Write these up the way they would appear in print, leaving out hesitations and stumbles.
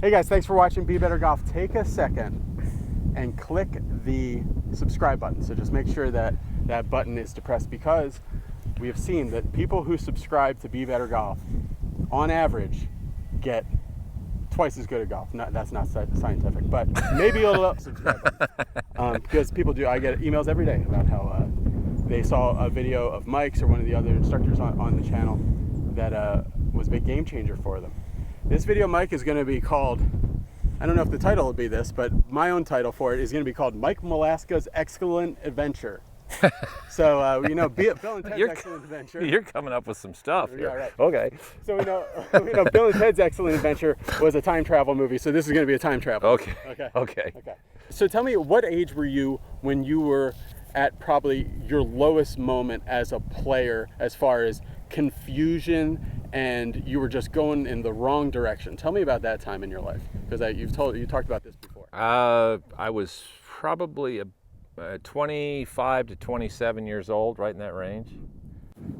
Hey guys, thanks for watching Be Better Golf. Take a second and click the subscribe button. So just make sure that that button is depressed, because we have seen that people who subscribe to Be Better Golf, on average, get twice as good at golf. That's not scientific, but maybe a little subscribe button. Because people do. I get emails every day about how they saw a video of Mike's or one of the other instructors on the channel that was a big game changer for them. This video, Mike, is going to be called, I don't know if the title will be this, but my own title for it is going to be called Mike Malaska's Excellent Adventure. So, Bill and Ted's Excellent Adventure. You're coming up with some stuff here. Yeah, right. Okay. So we know Bill and Ted's Excellent Adventure was a time travel movie, so this is going to be a time travel. Okay. So tell me, what age were you when you were at probably your lowest moment as a player, as far as confusion and you were just going in the wrong direction? Tell me about that time in your life, because you talked about this before. I was probably 25 to 27 years old, right in that range.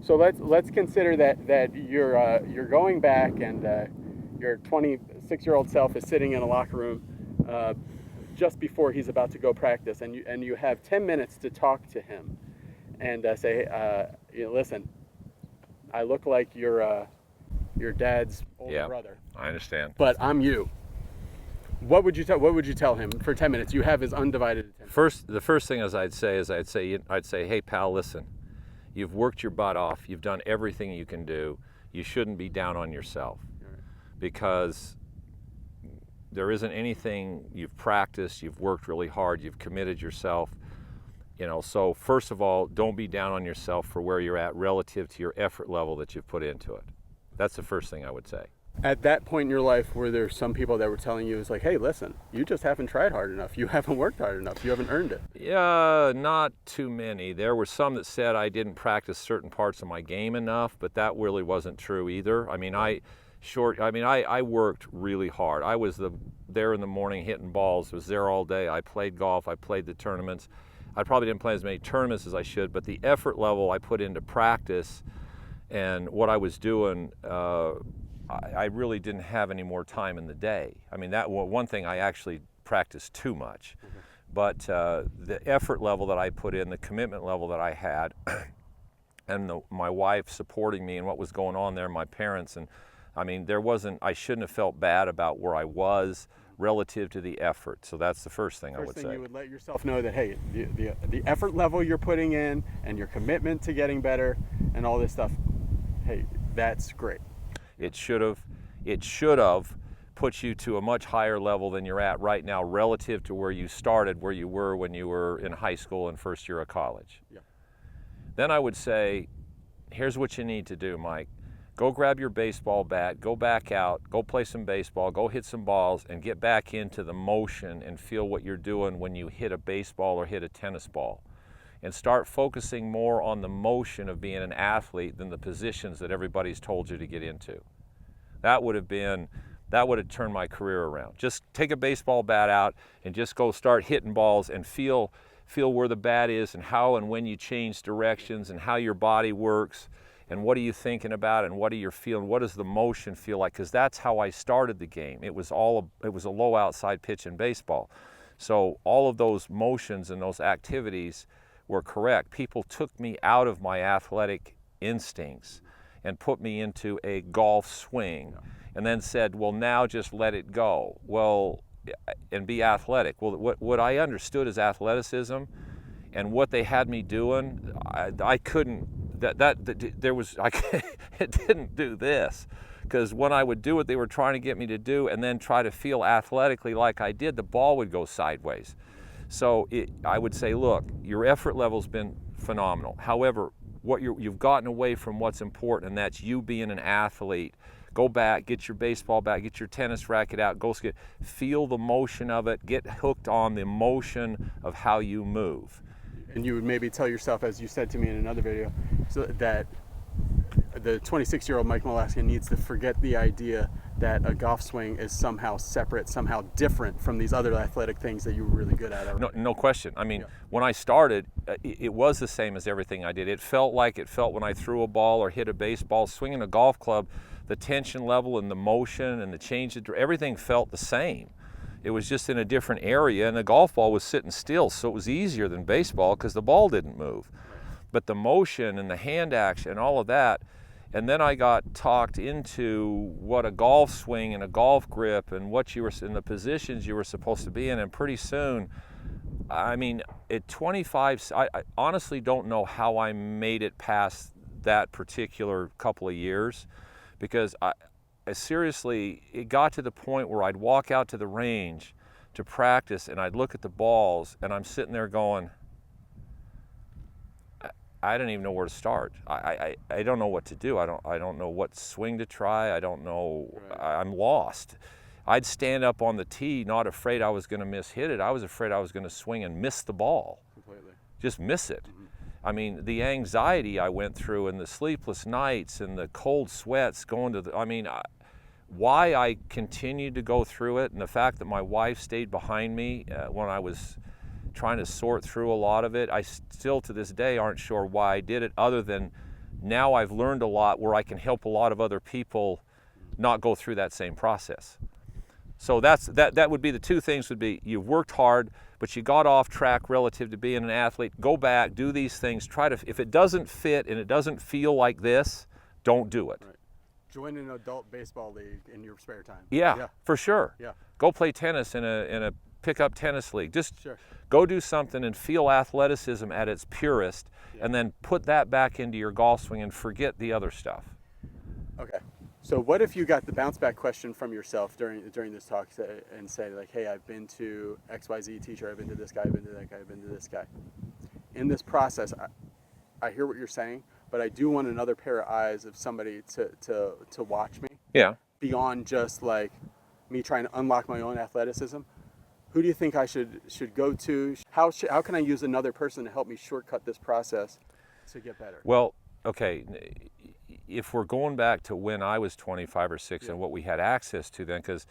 So let's consider that you're going back, and your 26-year-old self is sitting in a locker room just before he's about to go practice, and you have 10 minutes to talk to him and say, listen, I look like your dad's older brother. I understand. But I'm you. What would you tell him for 10 minutes? You have his undivided attention. The first thing I'd say, hey pal, listen, you've worked your butt off. You've done everything you can do. You shouldn't be down on yourself, because there isn't anything. You've practiced, you've worked really hard, you've committed yourself. So first of all, don't be down on yourself for where you're at relative to your effort level that you've put into it. That's the first thing I would say. At that point in your life, were there some people that were telling you, it's like, hey, listen, you just haven't tried hard enough. You haven't worked hard enough. You haven't earned it. Yeah, not too many. There were some that said I didn't practice certain parts of my game enough, but that really wasn't true either. I worked really hard. I was there in the morning hitting balls, was there all day. I played golf, I played the tournaments. I probably didn't play as many tournaments as I should, but the effort level I put into practice and what I was doing, I really didn't have any more time in the day. That one thing, I actually practiced too much. But the effort level that I put in, the commitment level that I had, and my wife supporting me and what was going on there, my parents, and I shouldn't have felt bad about where I was relative to the effort. So that's the first thing I would say. You would let yourself know that, hey, the effort level you're putting in and your commitment to getting better and all this stuff, hey, that's great. It should have put you to a much higher level than you're at right now relative to where you started, where you were when you were in high school and first year of college. Yeah. Then I would say, here's what you need to do, Mike. Go grab your baseball bat, go back out, go play some baseball, go hit some balls, and get back into the motion and feel what you're doing when you hit a baseball or hit a tennis ball. And start focusing more on the motion of being an athlete than the positions that everybody's told you to get into. That would have turned my career around. Just take a baseball bat out and just go start hitting balls and feel where the bat is and how and when you change directions and how your body works. And what are you thinking about, and what are you feeling? What does the motion feel like? Because that's how I started the game. It was a low outside pitch in baseball. So all of those motions and those activities were correct. People took me out of my athletic instincts and put me into a golf swing, and then said, well, now just let it go. And be athletic. Well, what I understood as athleticism and what they had me doing, I couldn't. It didn't do this, because when I would do what they were trying to get me to do and then try to feel athletically like I did, the ball would go sideways. So I would say, look, your effort level's been phenomenal. However, you've gotten away from what's important, and that's you being an athlete. Go back, get your baseball bat, get your tennis racket out, feel the motion of it, get hooked on the motion of how you move. And you would maybe tell yourself, as you said to me in another video, so that the 26-year-old Mike Malaska needs to forget the idea that a golf swing is somehow separate, somehow different from these other athletic things that you were really good at. No question. When I started, it was the same as everything I did. It felt when I threw a ball or hit a baseball. Swinging a golf club the tension level and the motion and the change, everything felt the same. It was just in a different area, and the golf ball was sitting still, so it was easier than baseball because the ball didn't move. But the motion and the hand action and all of that, and then I got talked into what a golf swing and a golf grip and what you were in the positions you were supposed to be in, and pretty soon, I mean, at 25, I honestly don't know how I made it past that particular couple of years, because I seriously, it got to the point where I'd walk out to the range to practice and I'd look at the balls and I'm sitting there going, I don't even know where to start. I don't know what to do. I don't know what swing to try. I don't know. Right. I'm lost. I'd stand up on the tee, not afraid I was going to hit it. I was afraid I was going to swing and miss the ball. Completely. Just miss it. Mm-hmm. I mean, the anxiety I went through and the sleepless nights and the cold sweats going to the, why I continued to go through it, and the fact that my wife stayed behind me when I was trying to sort through a lot of it, I still to this day aren't sure why I did it, other than now I've learned a lot where I can help a lot of other people not go through that same process. So that would be the two things would be, you've worked hard, but you got off track relative to being an athlete. Go back, do these things, if it doesn't fit and it doesn't feel like this, don't do it. Right. Join an adult baseball league in your spare time. Yeah, for sure. Yeah. Go play tennis in a pickup tennis league. Just go do something and feel athleticism at its purest, and then put that back into your golf swing and forget the other stuff. Okay. So what if you got the bounce back question from yourself during this talk and say like, hey, I've been to XYZ teacher, I've been to this guy, I've been to that guy, I've been to this guy. In this process, I hear what you're saying, but I do want another pair of eyes of somebody to watch me. Yeah. Beyond just like me trying to unlock my own athleticism. Who do you think I should go to? How can I use another person to help me shortcut this process to get better? Well, okay, if we're going back to when I was 25 or 6 and what we had access to then, because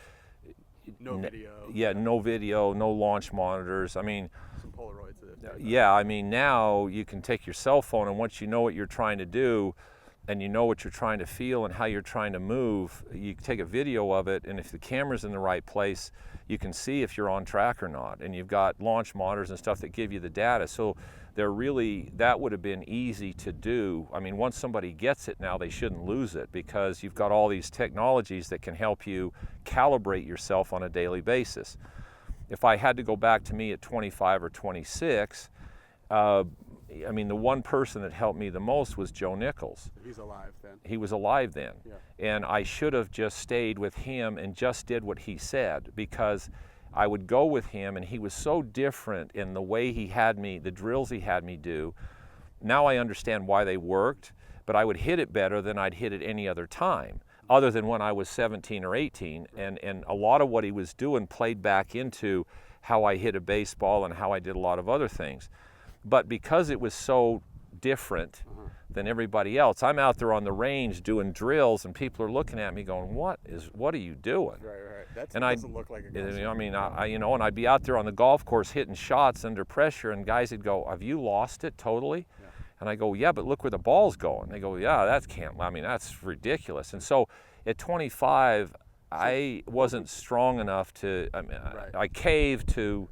no video. Yeah, no video, no launch monitors. I mean, some Polaroids. Yeah, I mean, now you can take your cell phone, and once you know what you're trying to do and you know what you're trying to feel and how you're trying to move, you take a video of it, and if the camera's in the right place, you can see if you're on track or not. And you've got launch monitors and stuff that give you the data. So that would have been easy to do. I mean, once somebody gets it now, they shouldn't lose it, because you've got all these technologies that can help you calibrate yourself on a daily basis. If I had to go back to me at 25 or 26, I mean, the one person that helped me the most was Joe Nichols. He's alive then. He was alive then. Yeah. And I should have just stayed with him and just did what he said, because I would go with him and he was so different in the way he had me, the drills he had me do. Now I understand why they worked, but I would hit it better than I'd hit it any other time, other than when I was 17 or 18. And a lot of what he was doing played back into how I hit a baseball and how I did a lot of other things. But because it was so different than everybody else, I'm out there on the range doing drills and people are looking at me going, what are you doing? Right. That doesn't look like a golf swing. I mean, and I'd be out there on the golf course hitting shots under pressure, and guys would go, have you lost it totally? Yeah. And I go, yeah, but look where the ball's going. They go, yeah, that's ridiculous. And so at 25, I wasn't strong enough to, I caved to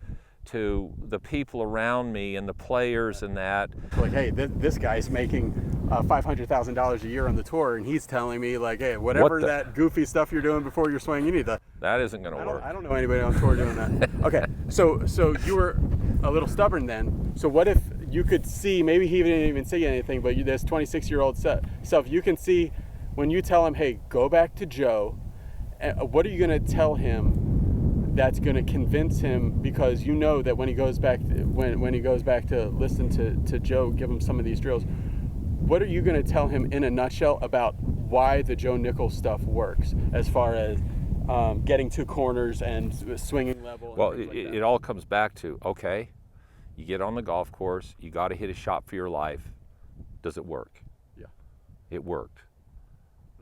the people around me and the players and that. Like, hey, this guy's making $500,000 a year on the tour, and he's telling me like, hey, whatever that goofy stuff you're doing before your swing, you need to. That isn't going to work. I don't know anybody on tour doing that. Okay, so you were a little stubborn then. So what if you could see, maybe he didn't even say anything, but this 26-year-old self, you can see when you tell him, hey, go back to Joe, what are you going to tell him that's going to convince him, because you know that when he goes back to listen to Joe give him some of these drills, what are you going to tell him in a nutshell about why the Joe Nichols stuff works as far as getting to corners and swinging level? Well, it all comes back to, okay, you get on the golf course, you got to hit a shot for your life. Does it work? Yeah. It worked.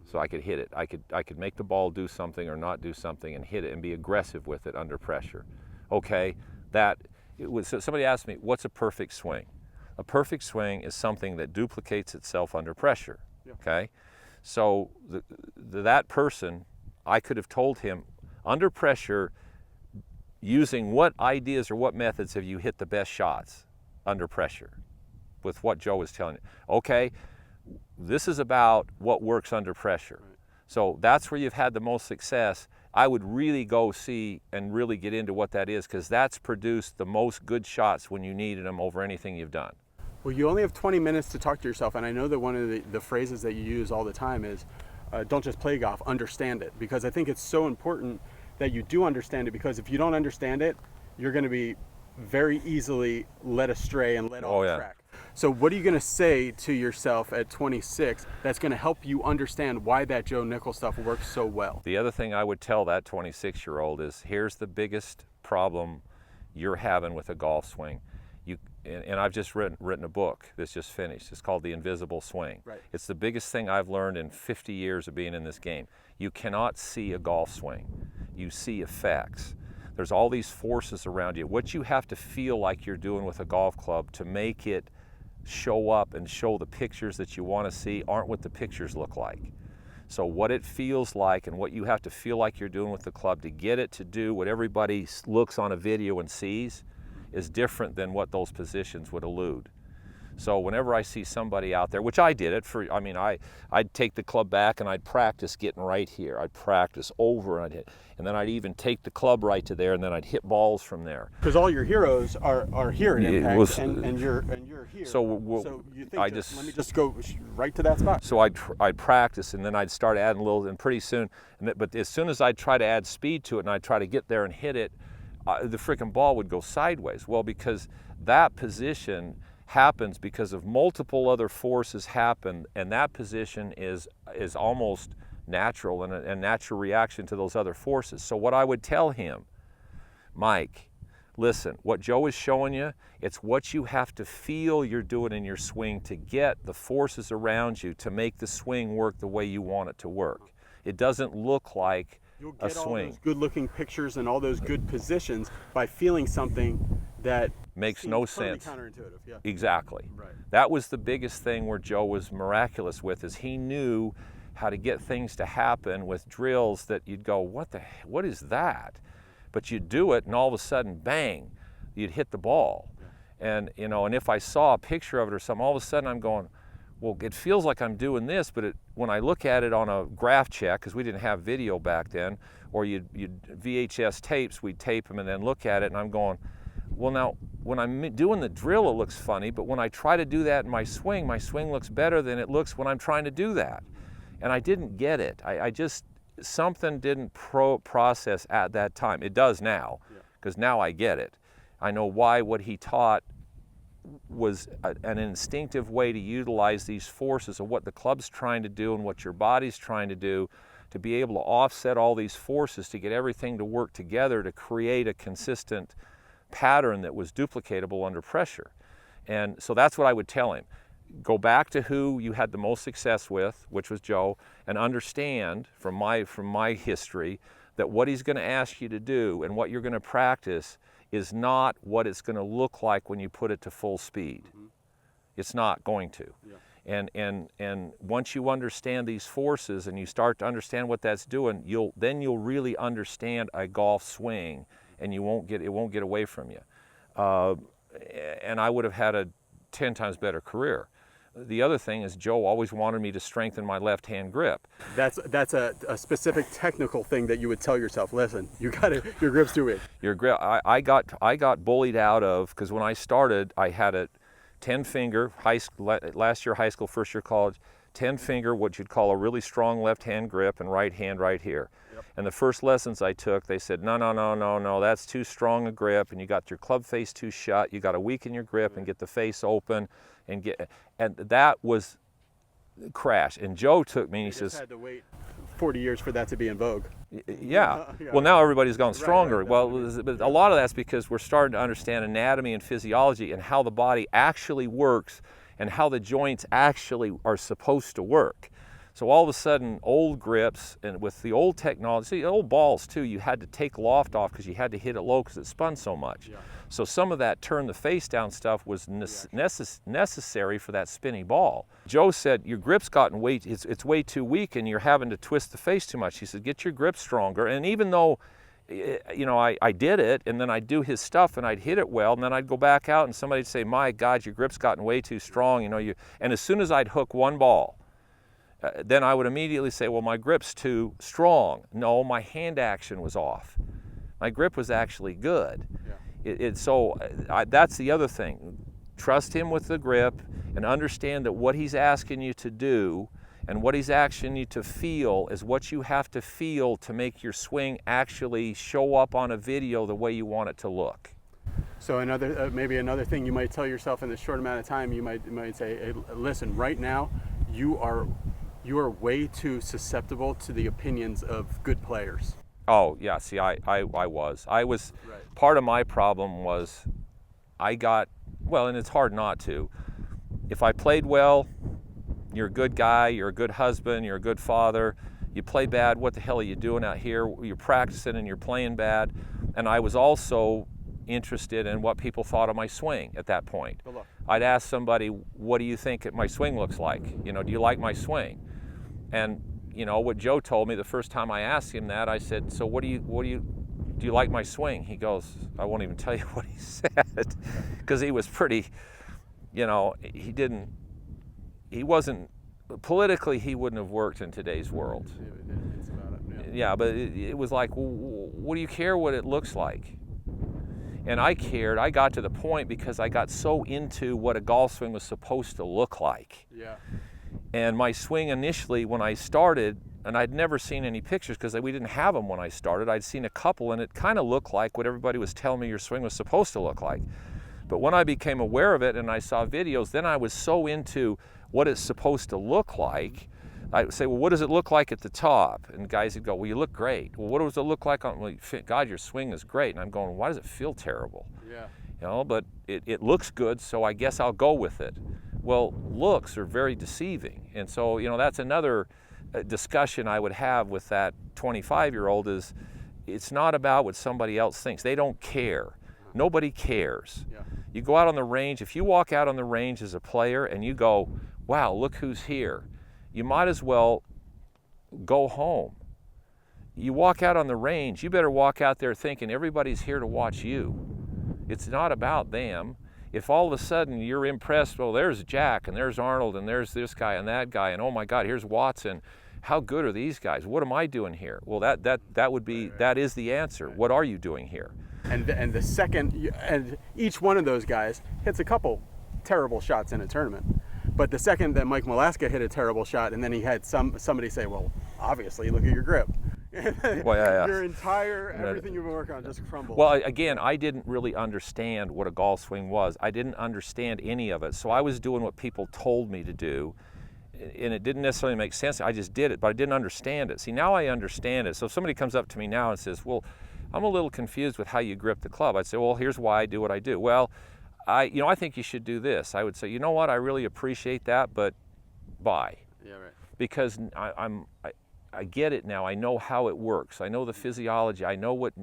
So I could hit it. I could make the ball do something or not do something and hit it and be aggressive with it under pressure. Okay, so somebody asked me, what's a perfect swing? A perfect swing is something that duplicates itself under pressure. Yeah. Okay, So that person, I could have told him, under pressure, using what ideas or what methods have you hit the best shots under pressure, with what Joe was telling you. Okay, this is about what works under pressure. Right. So that's where you've had the most success. I would really go see and really get into what that is, because that's produced the most good shots when you needed them over anything you've done. Well, you only have 20 minutes to talk to yourself, and I know that one of the phrases that you use all the time is, don't just play golf, understand it. Because I think it's so important that you do understand it, because if you don't understand it, you're going to be very easily led astray and led off track. So what are you going to say to yourself at 26 that's going to help you understand why that Joe Nichols stuff works so well? The other thing I would tell that 26-year-old is, here's the biggest problem you're having with a golf swing. And I've just written a book that's just finished. It's called The Invisible Swing. Right. It's the biggest thing I've learned in 50 years of being in this game. You cannot see a golf swing. You see effects. There's all these forces around you. What you have to feel like you're doing with a golf club to make it show up and show the pictures that you want to see aren't what the pictures look like. So what it feels like and what you have to feel like you're doing with the club to get it to do what everybody looks on a video and sees is different than what those positions would allude. So whenever I see somebody out there, which I did it for, I mean, I'd take the club back and I'd practice getting right here. I'd practice over and I'd hit, and then I'd even take the club right to there, and then I'd hit balls from there. Because all your heroes are here at Impact, and you're here. So you think, let me just go right to that spot. So I'd practice, and then I'd start adding a little, and pretty soon, but as soon as I'd try to add speed to it and I'd try to get there and hit it, the freaking ball would go sideways. Well, because that position happens because of multiple other forces happen, and that position is almost natural and a natural reaction to those other forces. So what I would tell him, Mike, listen, what Joe is showing you, it's what you have to feel you're doing in your swing to get the forces around you to make the swing work the way you want it to work. It doesn't look like You'll a get swing. all those good-looking pictures and all those good positions by feeling something that makes no sense. Counterintuitive, yeah. Exactly. Right. That was the biggest thing where Joe was miraculous with, is he knew how to get things to happen with drills that you'd go, what is that? But you'd do it, and all of a sudden, bang, you'd hit the ball. Yeah. And if I saw a picture of it or something, all of a sudden I'm going, well, it feels like I'm doing this, but when I look at it on a graph check, because we didn't have video back then, or you'd VHS tapes, we'd tape them and then look at it, and I'm going, well, now, when I'm doing the drill, it looks funny, but when I try to do that in my swing looks better than it looks when I'm trying to do that. And I didn't get it. I just, something didn't process at that time. It does now, because now I get it. I know why what he taught was an instinctive way to utilize these forces of what the club's trying to do and what your body's trying to do, to be able to offset all these forces to get everything to work together to create a consistent pattern that was duplicatable under pressure. And so that's what I would tell him. Go back to who you had the most success with, which was Joe, and understand from my history that what he's going to ask you to do and what you're going to practice is not what it's going to look like when you put it to full speed. Mm-hmm. It's not going to. Yeah. And once you understand these forces and you start to understand what that's doing, you'll really understand a golf swing, and it won't get away from you. And I would have had a 10 times better career. The other thing is Joe always wanted me to strengthen my left-hand grip. That's a specific technical thing that you would tell yourself. Listen, your grip's too weak. Your grip. I got bullied out of, because when I started, I had a 10-finger last year high school, first year college, 10-finger, what you'd call a really strong left-hand grip, and right hand right here. Yep. And the first lessons I took, they said, no, that's too strong a grip, and you got your club face too shut. You got to weaken your grip and get the face open, and that was crash. And Joe took me and he says, had to wait 40 years for that to be in vogue. Yeah. Well, now everybody's gone stronger. Right. Well, but a lot of that's because we're starting to understand anatomy and physiology and how the body actually works and how the joints actually are supposed to work. So all of a sudden, old grips, and with the old technology, see, old balls too, you had to take loft off because you had to hit it low because it spun so much. Yeah. So some of that turn the face down stuff was necessary for that spinny ball. Joe said, your grip's gotten it's way too weak and you're having to twist the face too much. He said, get your grip stronger. And even though, you know, I did it, and then I'd do his stuff and I'd hit it well, and then I'd go back out and somebody'd say, my God, your grip's gotten way too strong. You know, and as soon as I'd hook one ball, then I would immediately say, well, my grip's too strong. No, my hand action was off. My grip was actually good. Yeah. That's the other thing. Trust him with the grip and understand that what he's asking you to do and what he's asking you to feel is what you have to feel to make your swing actually show up on a video the way you want it to look. So maybe another thing you might tell yourself in this short amount of time, you might say, hey, listen, right now you are way too susceptible to the opinions of good players. Oh yeah, see, I was. Right. Part of my problem was well, and it's hard not to. If I played well, you're a good guy, you're a good husband, you're a good father. You play bad, what the hell are you doing out here? You're practicing and you're playing bad. And I was also interested in what people thought of my swing at that point. I'd ask somebody, what do you think my swing looks like? You know, do you like my swing? And you know, what Joe told me the first time I asked him that, I said, so do you like my swing? He goes, I won't even tell you what he said, because he was pretty, you know, he wasn't, politically he wouldn't have worked in today's world. It's about it, yeah, but it was like, well, what do you care what it looks like? And I cared. I got to the point because I got so into what a golf swing was supposed to look like. Yeah. And my swing initially when I started, and I'd never seen any pictures because we didn't have them when I started. I'd seen a couple and it kind of looked like what everybody was telling me your swing was supposed to look like. But when I became aware of it and I saw videos, then I was so into what it's supposed to look like. I would say, well, what does it look like at the top? And guys would go, well, you look great. Well, what does it look like on, well, God, your swing is great. And I'm going, why does it feel terrible? Yeah. You know, but it looks good, so I guess I'll go with it. Well, looks are very deceiving. And so, you know, that's another discussion I would have with that 25-year-old is it's not about what somebody else thinks. They don't care. Nobody cares. Yeah. You go out on the range, if you walk out on the range as a player and you go, wow, look who's here, you might as well go home. You walk out on the range, you better walk out there thinking everybody's here to watch you. It's not about them. If all of a sudden you're impressed, well, there's Jack and there's Arnold and there's this guy and that guy and oh my God, here's Watson. How good are these guys? What am I doing here? Well, that would be, that is the answer. What are you doing here? And the second, and each one of those guys hits a couple terrible shots in a tournament. But the second that Mike Malaska hit a terrible shot, and then he had somebody say, well, obviously, look at your grip. Well, yeah. Your entire, everything you've been working on just crumbled. Well, again, I didn't really understand what a golf swing was. I didn't understand any of it. So I was doing what people told me to do, and it didn't necessarily make sense. I just did it, but I didn't understand it. See, now I understand it. So if somebody comes up to me now and says, well, I'm a little confused with how you grip the club. I'd say, well, here's why I do what I do. Well, I think you should do this. I would say, you know what, I really appreciate that, but bye. Yeah, right. Because I get it now. I know how it works. I know the physiology. I know what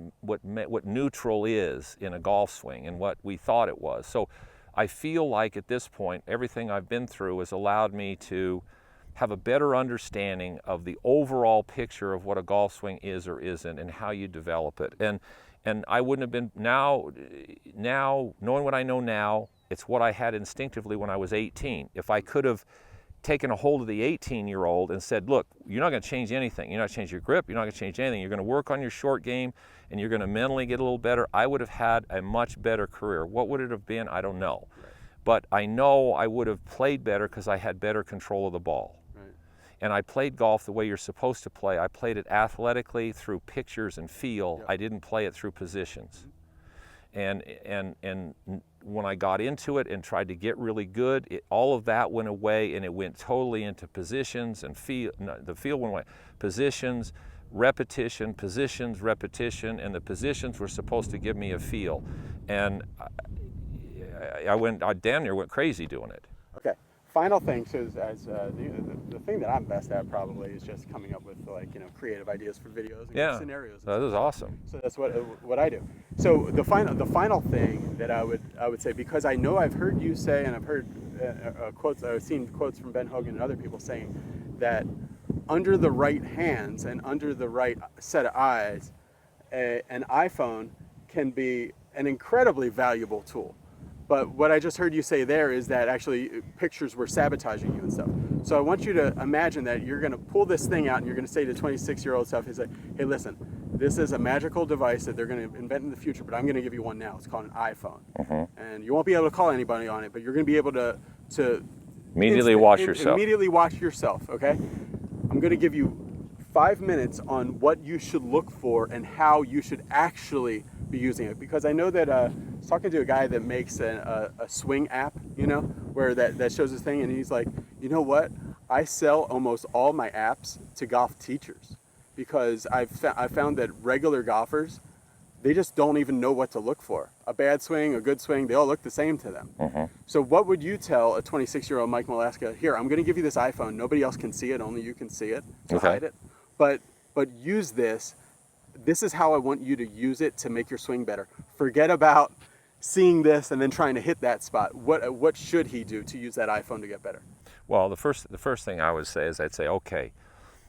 neutral is in a golf swing and what we thought it was. So I feel like at this point, everything I've been through has allowed me to have a better understanding of the overall picture of what a golf swing is or isn't and how you develop it. And I wouldn't have been, now, knowing what I know now, it's what I had instinctively when I was 18. If I could have taken a hold of the 18-year-old and said, look, you're not going to change anything. You're not going to change your grip. You're not going to change anything. You're going to work on your short game, and you're going to mentally get a little better. I would have had a much better career. What would it have been? I don't know. Right. But I know I would have played better because I had better control of the ball. And I played golf the way you're supposed to play. I played it athletically through pictures and feel. Yeah. I didn't play it through positions. Mm-hmm. And when I got into it and tried to get really good, all of that went away and it went totally into positions and feel. No, the feel went away. Positions, repetition, positions, repetition, and the positions were supposed to give me a feel. And I damn near went crazy doing it. Okay. final thing, so the thing that I'm best at probably is just coming up with creative ideas for videos and scenarios. That is awesome. So that's what I do. So the final thing that I would say, because I know I've heard you say, and I've heard quotes, I've seen quotes from Ben Hogan and other people saying that under the right hands and under the right set of eyes, an iPhone can be an incredibly valuable tool. But what I just heard you say there is that actually pictures were sabotaging you and stuff. So I want you to imagine that you're going to pull this thing out and you're going to say to 26-year-old stuff, is like, hey, listen, this is a magical device that they're going to invent in the future, but I'm going to give you one now. It's called an iPhone. And you won't be able to call anybody on it, but you're going to be able to immediately watch yourself. Immediately watch yourself, okay? I'm going to give you 5 minutes on what you should look for and how you should actually be using it. Because I know that I was talking to a guy that makes a swing app, where that shows this thing, and he's like, you know what? I sell almost all my apps to golf teachers because I found that regular golfers, they just don't even know what to look for. A bad swing, a good swing, they all look the same to them. So what would you tell a 26-year-old Mike Malaska? Here, I'm going to give you this iPhone. Nobody else can see it. Only you can see it. So hide it. But use this. This is how I want you to use it to make your swing better. Forget about seeing this and then trying to hit that spot. What should he do to use that iPhone to get better? Well, the first thing I would say is I'd say, okay,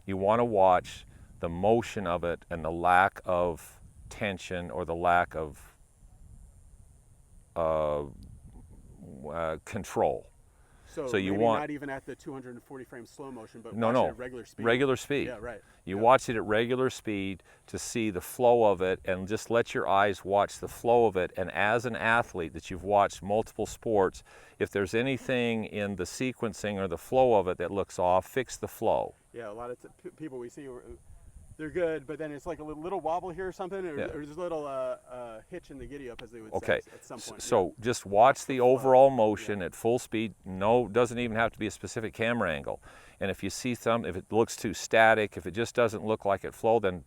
you want to watch the motion of it and the lack of tension or the lack of control. So you want not even at the 240 frame slow motion, but watch it at regular speed. Regular speed. Yeah, right. You watch it at regular speed to see the flow of it, and just let your eyes watch the flow of it. And as an athlete that you've watched multiple sports, if there's anything in the sequencing or the flow of it that looks off, fix the flow. Yeah, a lot of people we see, they're good, but then it's like a little wobble here or something, or there's a little hitch in the giddy up, as they would say at some point. So just watch the overall motion at full speed. No, doesn't even have to be a specific camera angle. And if you see if it looks too static, if it just doesn't look like it flowed, then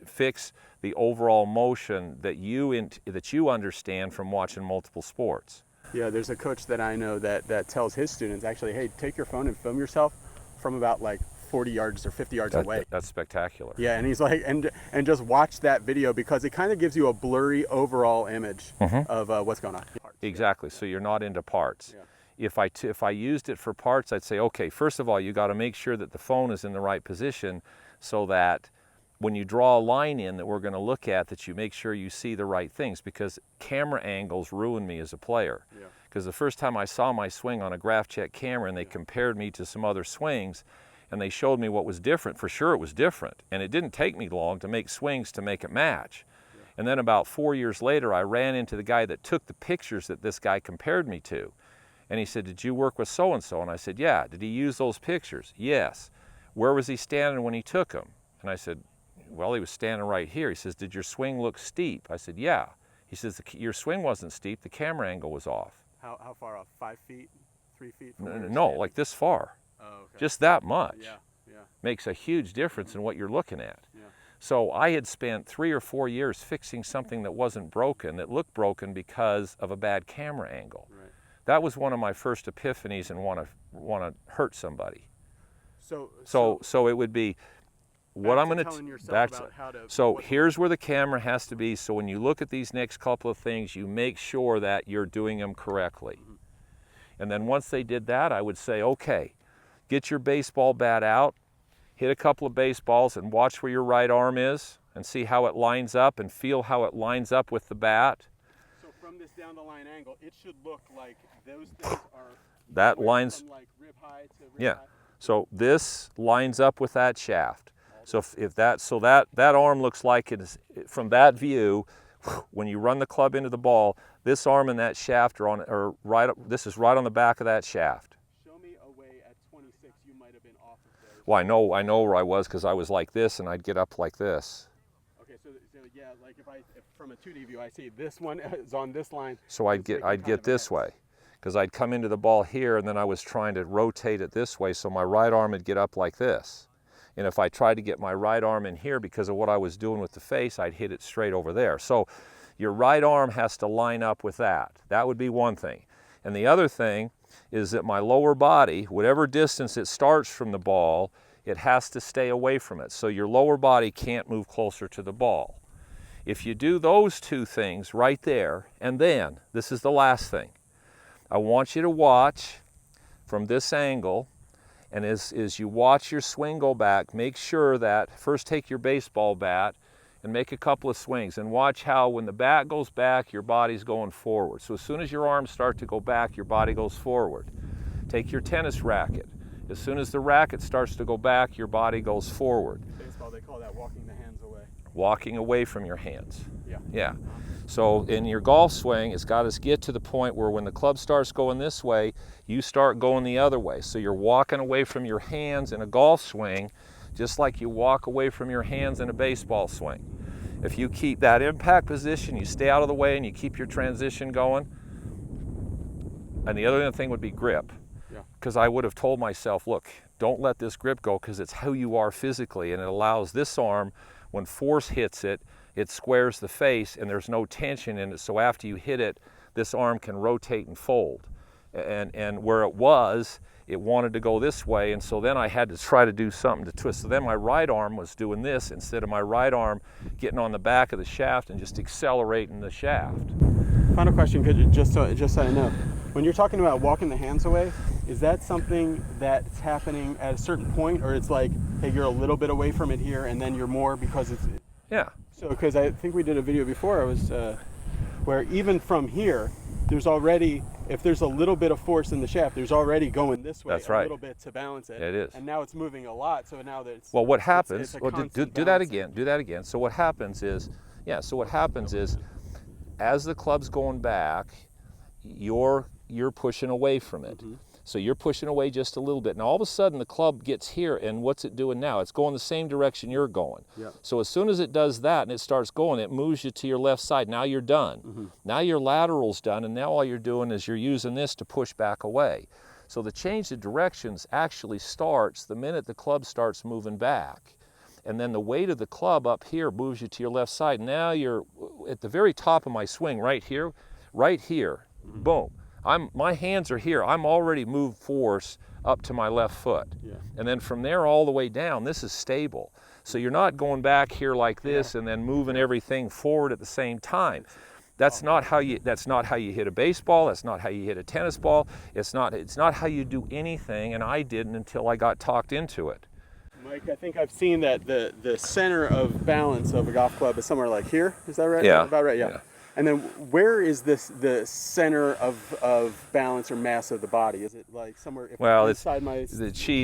fix the overall motion that you understand from watching multiple sports. Yeah, there's a coach that I know that tells his students, actually, hey, take your phone and film yourself from about like 40 yards or 50 yards away. That's spectacular. Yeah, and he's like, and just watch that video because it kind of gives you a blurry overall image of what's going on. Exactly. So you're not into parts. Yeah. If I used it for parts, I'd say, okay, first of all, you got to make sure that the phone is in the right position so that when you draw a line in that we're going to look at, that you make sure you see the right things, because camera angles ruin me as a player. Because the first time I saw my swing on a graph check camera and they compared me to some other swings, and they showed me what was different, for sure it was different. And it didn't take me long to make swings to make it match. And then about 4 years later, I ran into the guy that took the pictures that this guy compared me to. And he said, did you work with so-and-so? And I said, yeah. Did he use those pictures? Yes. Where was he standing when he took them? And I said, well, he was standing right here. He says, did your swing look steep? I said, yeah. He says, your swing wasn't steep, the camera angle was off. How far off? 5 feet? 3 feet? No, like this far. Oh, okay. Just that much. Yeah. Makes a huge difference in what you're looking at. Yeah. So I had spent 3 or 4 years fixing something that wasn't broken, that looked broken because of a bad camera angle. Right. That was one of my first epiphanies and want to hurt somebody. So it would be what I'm going to. So here's where the camera has to be. So when you look at these next couple of things, you make sure that you're doing them correctly. And then once they did that, I would say, okay, get your baseball bat out, hit a couple of baseballs, and watch where your right arm is, and see how it lines up, and feel how it lines up with the bat. So from this down the line angle, it should look like those things are that lines from like rib high to rib high. So this lines up with that shaft. So if that arm looks like it is from that view. When you run the club into the ball, this arm and that shaft are right. This is right on the back of that shaft. Show me a way at 26 you might have been off of there. Well, I know where I was because I was like this, and I'd get up like this. Okay, so yeah, like if from a 2D view, I see this one is on this line. So I'd get this way, because I'd come into the ball here, and then I was trying to rotate it this way, so my right arm would get up like this. And if I tried to get my right arm in here because of what I was doing with the face, I'd hit it straight over there. So your right arm has to line up with that. That would be one thing. And the other thing is that my lower body, whatever distance it starts from the ball, it has to stay away from it. So your lower body can't move closer to the ball. If you do those two things right there, and then, this is the last thing, I want you to watch from this angle, and as you watch your swing go back, make sure that, first take your baseball bat and make a couple of swings, and watch how when the bat goes back, your body's going forward. So as soon as your arms start to go back, your body goes forward. Take your tennis racket. As soon as the racket starts to go back, your body goes forward. Baseball, they call that walking the hands away. Walking away from your hands. Yeah. Yeah. So in your golf swing, it's got to get to the point where when the club starts going this way, you start going the other way. So you're walking away from your hands in a golf swing, just like you walk away from your hands in a baseball swing. If you keep that impact position, you stay out of the way and you keep your transition going. And the other thing would be grip. Because I would have told myself, look, don't let this grip go, because it's who you are physically, and it allows this arm, when force hits it, it squares the face and there's no tension in it. So after you hit it, this arm can rotate and fold. And where it wanted to go this way, and so then I had to try to do something to twist. So then my right arm was doing this instead of my right arm getting on the back of the shaft and just accelerating the shaft. Final question, could you, just so I know, when you're talking about walking the hands away, is that something that's happening at a certain point, or it's like, hey, you're a little bit away from it here, and then you're more because it's... Yeah. So, because I think we did a video before, where even from here, there's already, if there's a little bit of force in the shaft, there's already going this way. That's right. A little bit to balance it. It is. And now it's moving a lot, so now that it's... Well, what happens, it's do that again, do that again. So what happens is, as the club's going back, you're pushing away from it. Mm-hmm. So you're pushing away just a little bit. Now all of a sudden the club gets here, and what's it doing now? It's going the same direction you're going. Yep. So as soon as it does that and it starts going, it moves you to your left side. Now you're done. Mm-hmm. Now your lateral's done, and now all you're doing is you're using this to push back away. So the change of directions actually starts the minute the club starts moving back. And then the weight of the club up here moves you to your left side. Now you're at the very top of my swing right here, mm-hmm. Boom. My hands are here. I'm already moved force up to my left foot. Yeah. And then from there all the way down, this is stable. So you're not going back here like this and then moving everything forward at the same time. That's not how you hit a baseball, that's not how you hit a tennis ball. It's not how you do anything, and I didn't until I got talked into it. Mike, I think I've seen that the center of balance of a golf club is somewhere like here. Is that right? Yeah. About right, yeah. And then where is the center of balance or mass of the body? Is it like somewhere inside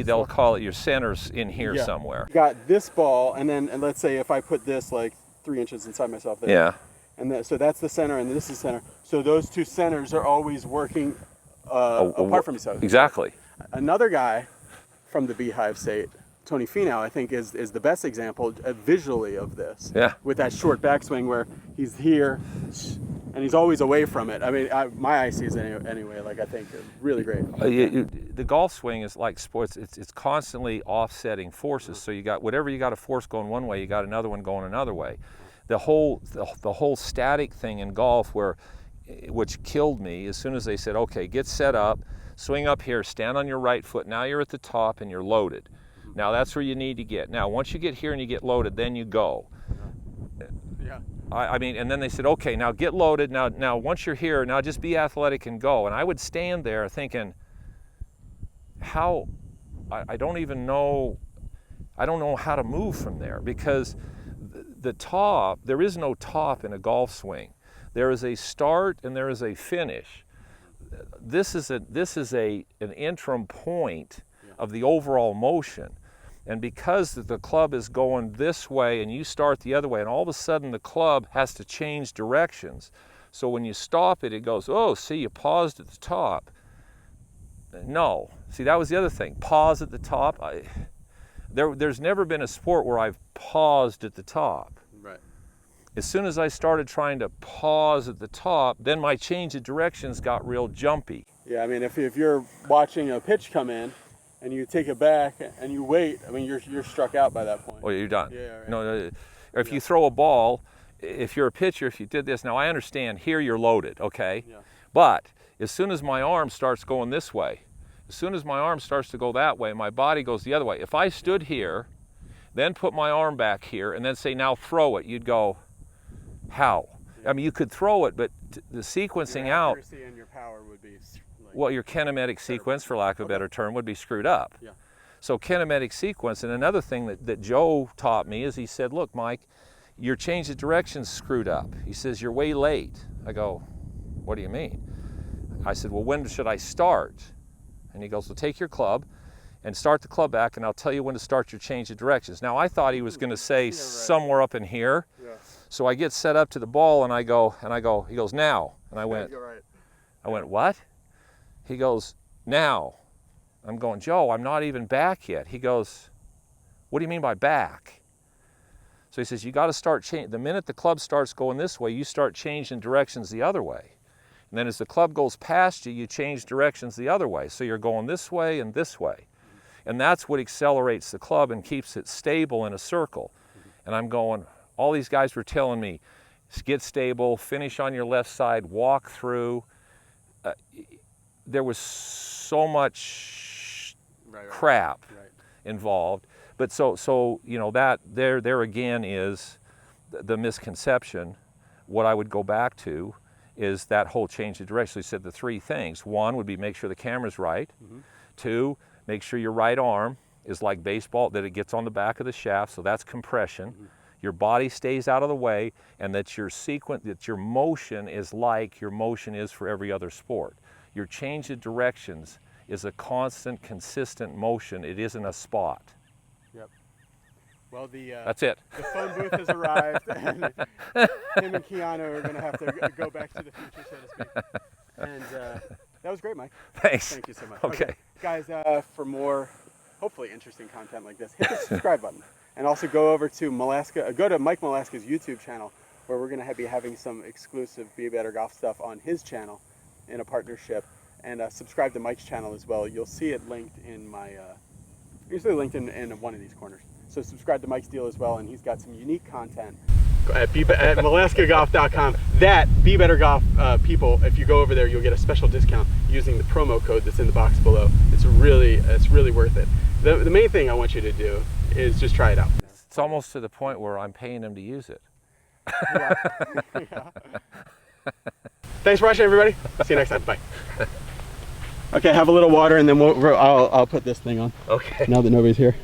they'll call it your centers in here somewhere. Got this ball, and let's say if I put this like 3 inches inside myself there. Yeah. And so that's the center, and this is center. So those two centers are always working apart from each other. Exactly. Another guy from the Beehive State, Tony Finau, I think is the best example visually of this. Yeah. With that short backswing where he's here and he's always away from it. I mean, my eye sees anyway. Like, I think really great. The golf swing is like sports. It's constantly offsetting forces. So you got whatever you got a force going one way, you got another one going another way. The whole static thing in golf, which killed me as soon as they said, okay, get set up, swing up here, stand on your right foot. Now you're at the top and you're loaded. Now that's where you need to get. Now once you get here and you get loaded, then you go. Yeah. I mean, and then they said, okay, now get loaded. Now once you're here, now just be athletic and go. And I would stand there thinking, I don't know how to move from there, because the top, there is no top in a golf swing. There is a start and there is a finish. This is an interim point of the overall motion. And because the club is going this way and you start the other way, and all of a sudden the club has to change directions. So when you stop it, it goes, oh, see, you paused at the top. No. See, that was the other thing. Pause at the top. There's never been a sport where I've paused at the top. Right. As soon as I started trying to pause at the top, then my change of directions got real jumpy. Yeah, I mean, if you're watching a pitch come in, and you take it back and you wait, I mean, you're struck out by that point. Oh, you're done. Yeah, right. No, or if you throw a ball, if you're a pitcher, if you did this, now I understand here you're loaded, okay? Yeah. But as soon as my arm starts going this way, as soon as my arm starts to go that way, my body goes the other way. If I stood here, then put my arm back here, and then say, now throw it, you'd go, how? I mean, you could throw it, but the sequencing out, Your accuracy and your power would be like, well, your kinematic sequence, for lack of a better term, would be screwed up. Yeah. So kinematic sequence, and another thing that Joe taught me is he said, look, Mike, your change of direction's screwed up. He says, you're way late. I go, what do you mean? I said, well, when should I start? And he goes, well, take your club and start the club back, and I'll tell you when to start your change of directions. Now, I thought he was going to say somewhere up in here. Yeah. So I get set up to the ball, and I go, he goes, now. And I went, You're right. I went, what? He goes, now. I'm going, Joe, I'm not even back yet. He goes, what do you mean by back? So he says, you got to start changing. The minute the club starts going this way, you start changing directions the other way. And then as the club goes past you, you change directions the other way. So you're going this way and this way. And that's what accelerates the club and keeps it stable in a circle. And I'm going, all these guys were telling me, get stable, finish on your left side, walk through. There was so much crap involved. But so you know, that there again is the misconception. What I would go back to is that whole change of direction. So he said the three things. One would be make sure the camera's right. Mm-hmm. Two, make sure your right arm is like baseball, that it gets on the back of the shaft, so that's compression. Mm-hmm. Your body stays out of the way, and that your motion is like your motion is for every other sport. Your change of directions is a constant, consistent motion. It isn't a spot. Yep. Well, that's it. The phone booth has arrived, and him and Keanu are going to have to go back to the future, so to speak. And that was great, Mike. Thanks. Thank you so much. Okay. Guys, for more, hopefully interesting content like this, hit the subscribe button. And also go over to Malaska, go to Mike Malaska's YouTube channel, where we're going to be having some exclusive Be Better Golf stuff on his channel in a partnership. And subscribe to Mike's channel as well. You'll see it linked in my, usually linked in one of these corners. So subscribe to Mike's deal as well, and he's got some unique content at MalaskaGolf.com. That Be Better Golf people, if you go over there, you'll get a special discount using the promo code that's in the box below. It's really worth it. The main thing I want you to do is just try it out. It's almost to the point where I'm paying them to use it. Yeah. Yeah. Thanks for watching, everybody. See you next time. Bye. Okay, have a little water, and then I'll put this thing on. Okay. Now that nobody's here.